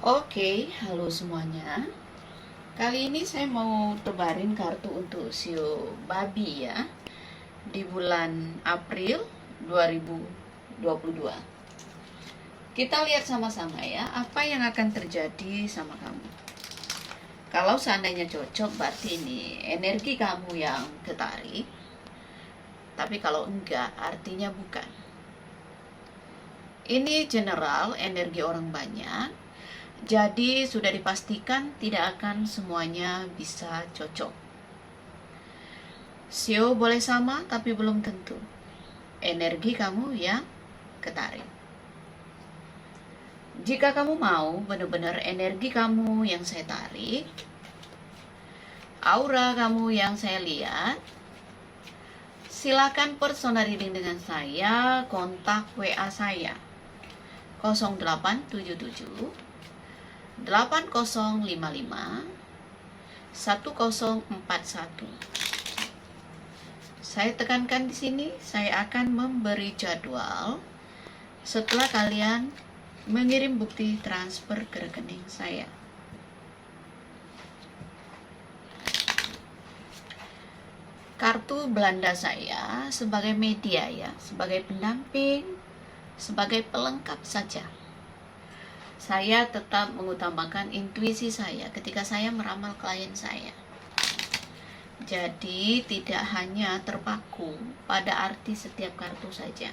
Oke, halo semuanya. Kali ini saya mau tebarin kartu untuk sio babi ya, di bulan April 2022. Kita lihat sama-sama ya, apa yang akan terjadi sama kamu. Kalau seandainya cocok, berarti ini energi kamu yang ketarik. Tapi kalau enggak, artinya bukan. Ini general, energi orang banyak. Jadi sudah dipastikan tidak akan semuanya bisa cocok. Sio boleh sama tapi belum tentu. Energi kamu yang ketarik. Jika kamu mau benar-benar energi kamu yang saya tarik, aura kamu yang saya lihat, silakan personal reading dengan saya, kontak WA saya 0877 8055 1041. Saya tekankan di sini, saya akan memberi jadwal setelah kalian mengirim bukti transfer ke rekening saya. Kartu Belanda saya sebagai media ya, sebagai pendamping, sebagai pelengkap saja. Saya tetap mengutamakan intuisi saya ketika saya meramal klien saya. Jadi tidak hanya terpaku pada arti setiap kartu saja.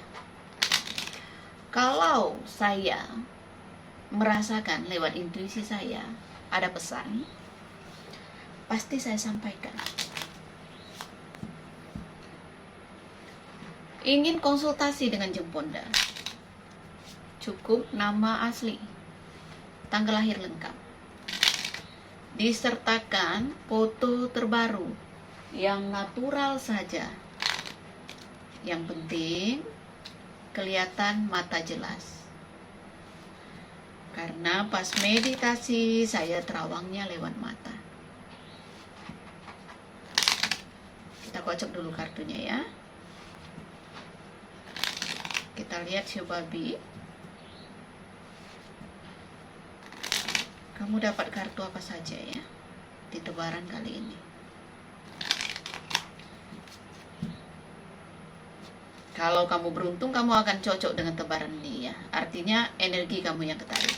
Kalau saya merasakan lewat intuisi saya ada pesan, pasti saya sampaikan. Ingin konsultasi dengan Jemponda? Cukup nama asli, tanggal lahir lengkap, disertakan foto terbaru yang natural saja. Yang penting kelihatan mata jelas, karena pas meditasi saya terawangnya lewat mata. Kita kocok dulu kartunya ya. Kita lihat sio babi. Kamu dapat kartu apa saja ya di tebaran kali ini? Kalau kamu beruntung, kamu akan cocok dengan tebaran ini ya. Artinya energi kamu yang ketarik.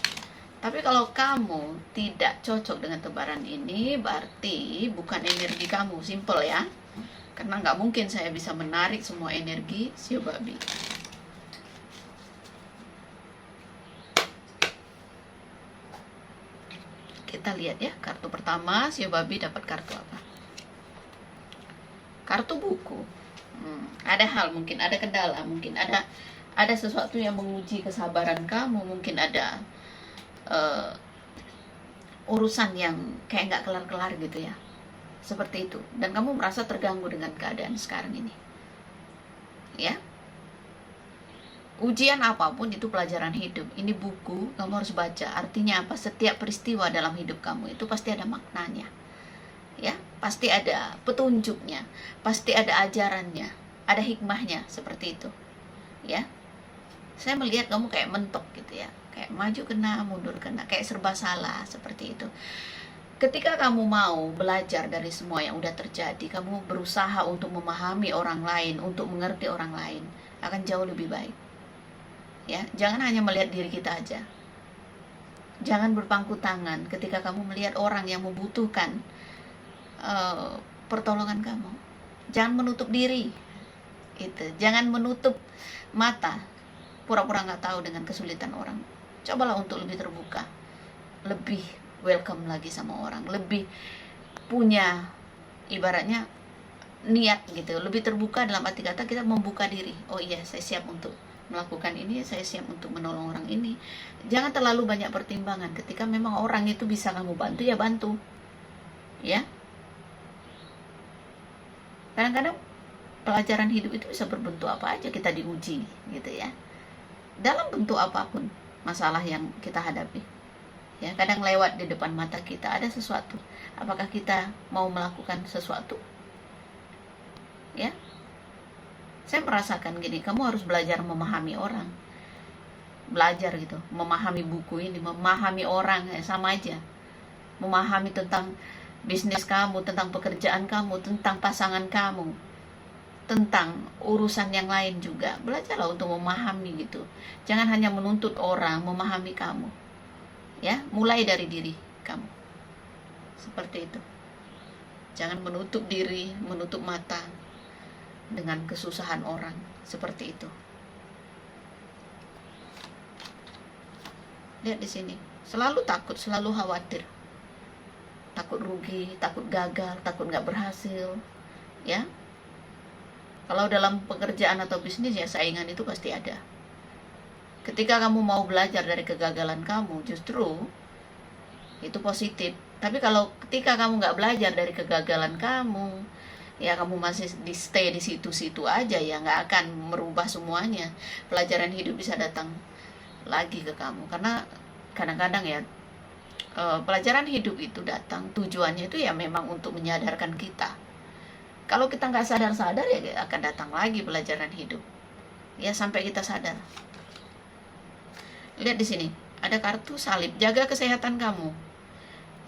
Tapi kalau kamu tidak cocok dengan tebaran ini, berarti bukan energi kamu. Simple ya. Karena nggak mungkin saya bisa menarik semua energi sio babi. Kita lihat ya, kartu pertama sio babi dapat kartu apa? Kartu buku. Ada hal, mungkin ada kendala, mungkin ada sesuatu yang menguji kesabaran kamu, mungkin ada urusan yang kayak nggak kelar-kelar gitu ya, seperti itu, dan kamu merasa terganggu dengan keadaan sekarang ini ya. Ujian apapun itu pelajaran hidup. Ini buku kamu harus baca. Artinya apa? Setiap peristiwa dalam hidup kamu itu pasti ada maknanya ya, pasti ada petunjuknya, pasti ada ajarannya, ada hikmahnya, seperti itu ya. Saya melihat kamu kayak mentok gitu ya, kayak maju kena, mundur kena, kayak serba salah, seperti itu. Ketika kamu mau belajar dari semua yang udah terjadi, kamu berusaha untuk memahami orang lain, untuk mengerti orang lain, akan jauh lebih baik ya. Jangan hanya melihat diri kita aja. Jangan berpangku tangan ketika kamu melihat orang yang membutuhkan pertolongan kamu. Jangan menutup diri, itu. Jangan menutup mata, pura-pura nggak tahu dengan kesulitan orang. Cobalah untuk lebih terbuka, lebih welcome lagi sama orang, lebih punya ibaratnya niat gitu, lebih terbuka dalam arti kata kita membuka diri. Oh iya, saya siap untuk melakukan ini, saya siap untuk menolong orang ini. Jangan terlalu banyak pertimbangan. Ketika memang orang itu bisa kamu bantu, ya bantu ya. Kadang-kadang pelajaran hidup itu bisa berbentuk apa aja, kita diuji gitu ya, dalam bentuk apapun masalah yang kita hadapi ya. Kadang lewat di depan mata kita ada sesuatu, apakah kita mau melakukan sesuatu ya. Saya merasakan gini, kamu harus belajar memahami orang. belajar gitu, memahami buku ini, memahami orang, sama aja. Memahami tentang bisnis kamu, tentang pekerjaan kamu, tentang pasangan kamu, tentang urusan yang lain juga. Belajarlah untuk memahami gitu. Jangan hanya menuntut orang memahami kamu. Ya, mulai dari diri kamu. Seperti itu. Jangan menutup diri, menutup mata dengan kesusahan orang. Seperti itu. Lihat di sini. Selalu takut, selalu khawatir. Takut rugi, takut gagal, takut nggak berhasil. Ya. Kalau dalam pekerjaan atau bisnis ya saingan itu pasti ada. Ketika kamu mau belajar dari kegagalan kamu, justru itu positif. Tapi kalau ketika kamu nggak belajar dari kegagalan kamu, ya kamu masih stay di situ-situ aja, ya nggak akan merubah semuanya. Pelajaran hidup bisa datang lagi ke kamu, karena kadang-kadang ya pelajaran hidup itu datang, tujuannya itu ya memang untuk menyadarkan kita. Kalau kita nggak sadar-sadar ya akan datang lagi pelajaran hidup, ya sampai kita sadar. Lihat di sini ada kartu salib. Jaga kesehatan kamu,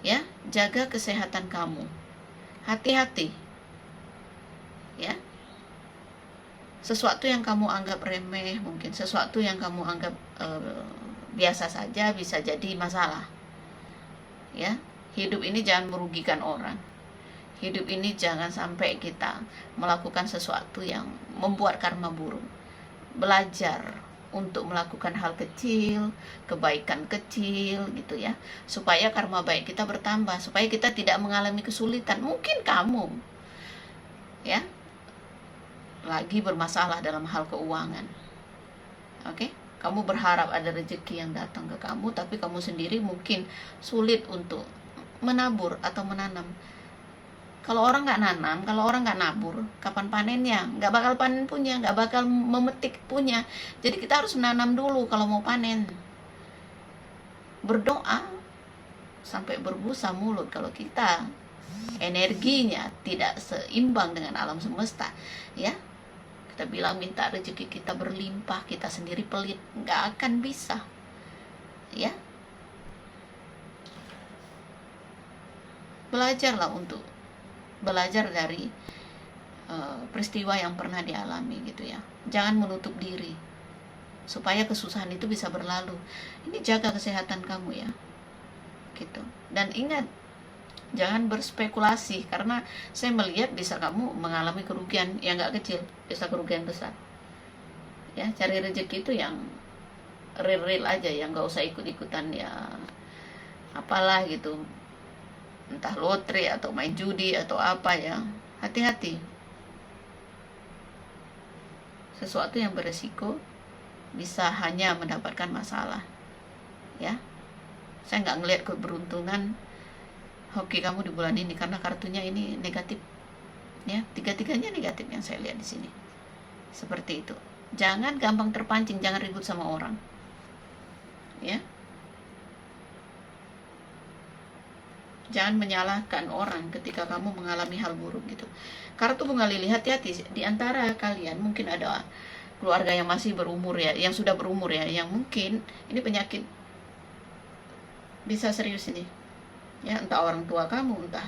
ya, jaga kesehatan kamu. Hati-hati, ya. Sesuatu yang kamu anggap remeh, mungkin sesuatu yang kamu anggap biasa saja, bisa jadi masalah. Ya, hidup ini jangan merugikan orang. Hidup ini jangan sampai kita melakukan sesuatu yang membuat karma buruk. Belajar untuk melakukan hal kecil, kebaikan kecil gitu ya, supaya karma baik kita bertambah, supaya kita tidak mengalami kesulitan. Mungkin kamu ya lagi bermasalah dalam hal keuangan. Oke? Kamu berharap ada rezeki yang datang ke kamu, tapi kamu sendiri mungkin sulit untuk menabur atau menanam. Kalau orang nggak nanam, kalau orang nggak nabur, kapan panennya? Nggak bakal panen punya, nggak bakal memetik punya. Jadi kita harus menanam dulu kalau mau panen. Berdoa sampai berbusa mulut kalau kita energinya tidak seimbang dengan alam semesta, ya. Kita bilang minta rezeki kita berlimpah, kita sendiri pelit, nggak akan bisa, ya. Belajarlah untuk belajar dari peristiwa yang pernah dialami gitu ya. Jangan menutup diri supaya kesusahan itu bisa berlalu. Ini jaga kesehatan kamu ya, gitu. Dan ingat, jangan berspekulasi, karena saya melihat bisa kamu mengalami kerugian yang nggak kecil, bisa kerugian besar. Ya, cari rezeki itu yang real aja, yang nggak usah ikut-ikutan ya apalah gitu, entah lotre atau main judi atau apa ya. Hati-hati. Sesuatu yang beresiko bisa hanya mendapatkan masalah. Ya, saya nggak ngelihat keberuntungan hoki kamu di bulan ini, karena kartunya ini negatif, ya, tiga-tiganya negatif yang saya lihat di sini. Seperti itu. Jangan gampang terpancing, jangan ribut sama orang, ya. Jangan menyalahkan orang ketika kamu mengalami hal buruk gitu. Kartu bunga lili, hati-hati. Di antara kalian mungkin ada keluarga yang masih berumur ya, yang sudah berumur ya, yang mungkin ini penyakit bisa serius ini. Ya, entah orang tua kamu, entah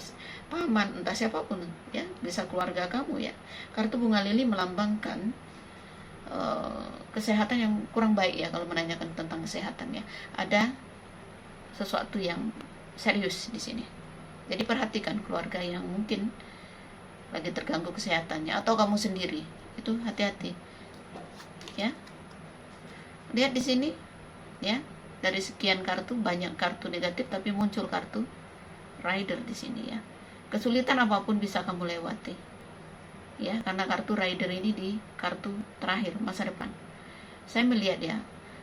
paman, entah siapapun ya, bisa keluarga kamu ya. Kartu bunga lili melambangkan kesehatan yang kurang baik ya, kalau menanyakan tentang kesehatan ya. Ada sesuatu yang serius di sini. Jadi perhatikan keluarga yang mungkin lagi terganggu kesehatannya, atau kamu sendiri. Itu hati-hati. Ya. Lihat di sini ya. Dari sekian kartu, banyak kartu negatif tapi muncul kartu Rider di sini ya. Kesulitan apapun bisa kamu lewati. Ya, karena kartu Rider ini di kartu terakhir masa depan. Saya melihat ya,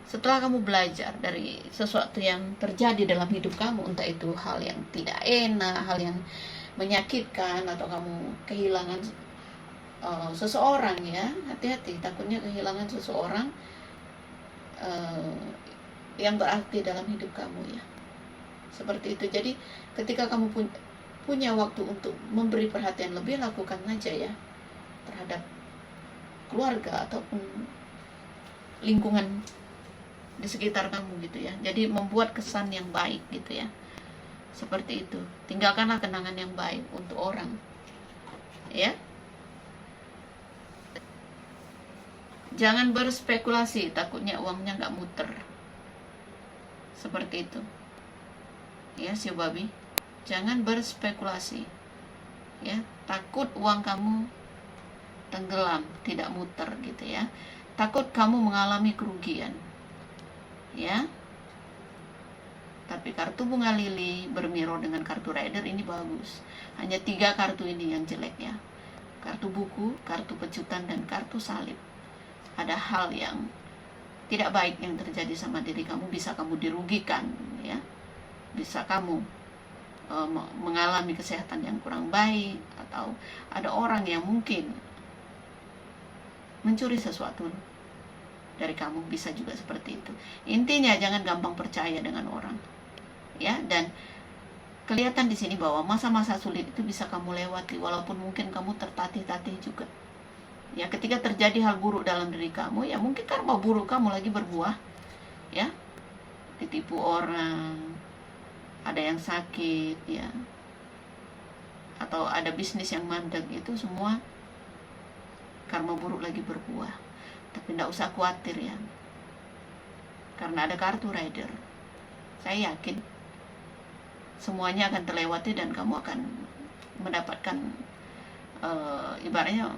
setelah kamu belajar dari sesuatu yang terjadi dalam hidup kamu, entah itu hal yang tidak enak, hal yang menyakitkan, atau kamu kehilangan seseorang ya, hati-hati, takutnya kehilangan seseorang yang berarti dalam hidup kamu ya. Seperti itu. Jadi ketika kamu punya waktu untuk memberi perhatian lebih, lakukan aja ya terhadap keluarga ataupun lingkungan di sekitar kamu gitu ya. Jadi membuat kesan yang baik gitu ya. Seperti itu. Tinggalkanlah kenangan yang baik untuk orang. Ya. Jangan berspekulasi, takutnya uangnya nggak muter. Seperti itu. Ya, si babi. Jangan berspekulasi. Ya, takut uang kamu tenggelam, tidak muter gitu ya. Takut kamu mengalami kerugian. Ya. Tapi kartu bunga lili bermirror dengan kartu rider ini bagus. Hanya 3 kartu ini yang jelek ya. Kartu buku, kartu pecutan, dan kartu salib. Ada hal yang tidak baik yang terjadi sama diri kamu, bisa kamu dirugikan ya. Bisa kamu mengalami kesehatan yang kurang baik, atau ada orang yang mungkin mencuri sesuatu dari kamu, bisa juga seperti itu. Intinya jangan gampang percaya dengan orang. Ya, dan kelihatan di sini bahwa masa-masa sulit itu bisa kamu lewati walaupun mungkin kamu tertatih-tatih juga. Ya, ketika terjadi hal buruk dalam diri kamu, ya mungkin karma buruk kamu lagi berbuah. Ya. Ditipu orang, ada yang sakit ya. Atau ada bisnis yang mandek, itu semua karma buruk lagi berbuah. Tapi tidak usah khawatir ya. Karena ada kartu rider. Saya yakin semuanya akan terlewati dan kamu akan mendapatkan ibaratnya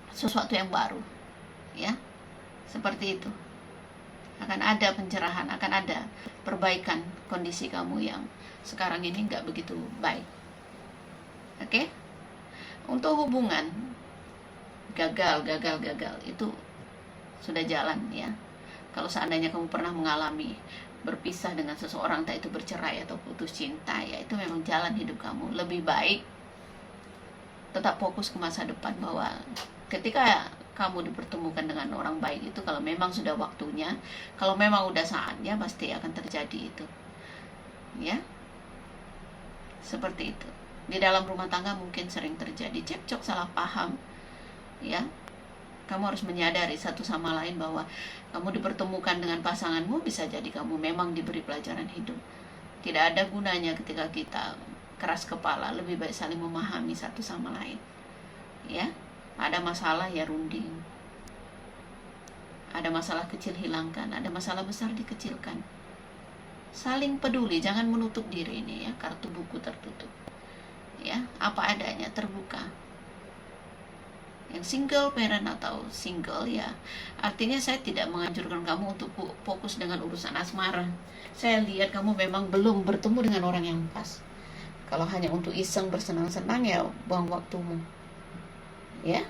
sesuatu yang baru ya. Seperti itu. Akan ada pencerahan, akan ada perbaikan kondisi kamu yang sekarang ini nggak begitu baik. Oke? Untuk hubungan gagal itu sudah jalan ya. Kalau seandainya kamu pernah mengalami berpisah dengan seseorang, entah itu bercerai atau putus cinta, ya itu memang jalan hidup kamu. Lebih baik tetap fokus ke masa depan, bahwa ketika kamu dipertemukan dengan orang baik itu, kalau memang sudah waktunya, kalau memang udah saatnya, pasti akan terjadi itu ya. Seperti itu. Di dalam rumah tangga mungkin sering terjadi cekcok, salah paham ya. Kamu harus menyadari satu sama lain bahwa kamu dipertemukan dengan pasanganmu, bisa jadi kamu memang diberi pelajaran hidup. Tidak ada gunanya ketika kita keras kepala, lebih baik saling memahami satu sama lain. Ya, ada masalah ya runding. Ada masalah kecil hilangkan, ada masalah besar dikecilkan. Saling peduli, jangan menutup diri ini ya, kartu buku tertutup. Ya, apa adanya, terbuka. Yang single parent atau single ya, artinya saya tidak menganjurkan kamu untuk fokus dengan urusan asmara. Saya lihat kamu memang belum bertemu dengan orang yang pas. Kalau hanya untuk iseng bersenang-senang, ya buang waktumu ya.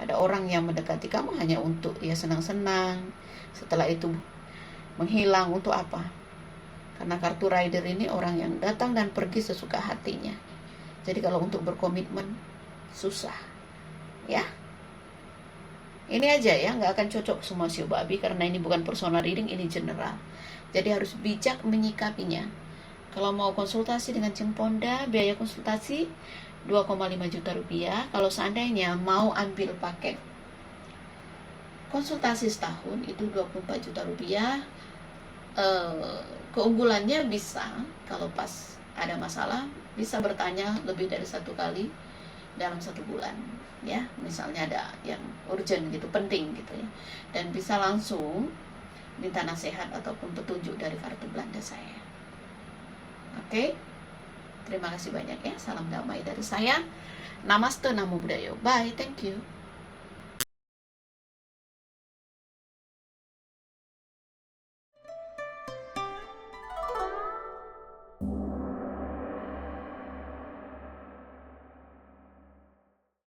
Ada orang yang mendekati kamu hanya untuk ya senang-senang, setelah itu menghilang. Untuk apa? Karena kartu rider ini orang yang datang dan pergi sesuka hatinya. Jadi kalau untuk berkomitmen susah ya. Ini aja ya, nggak akan cocok semua sio babi, karena ini bukan personal reading, ini general. Jadi harus bijak menyikapinya. Kalau mau konsultasi dengan Cemponda, biaya konsultasi 2,5 juta rupiah. Kalau seandainya mau ambil paket konsultasi setahun, itu 24 juta rupiah. Keunggulannya bisa, kalau pas ada masalah, bisa bertanya lebih dari 1 kali dalam 1 bulan ya. Misalnya ada yang urgent gitu, penting gitu ya, dan bisa langsung minta nasihat ataupun petunjuk dari kartu Belanda saya. Oke, terima kasih banyak ya. Salam damai dari saya. Namaste, Namo Buddhaya. Bye, thank you.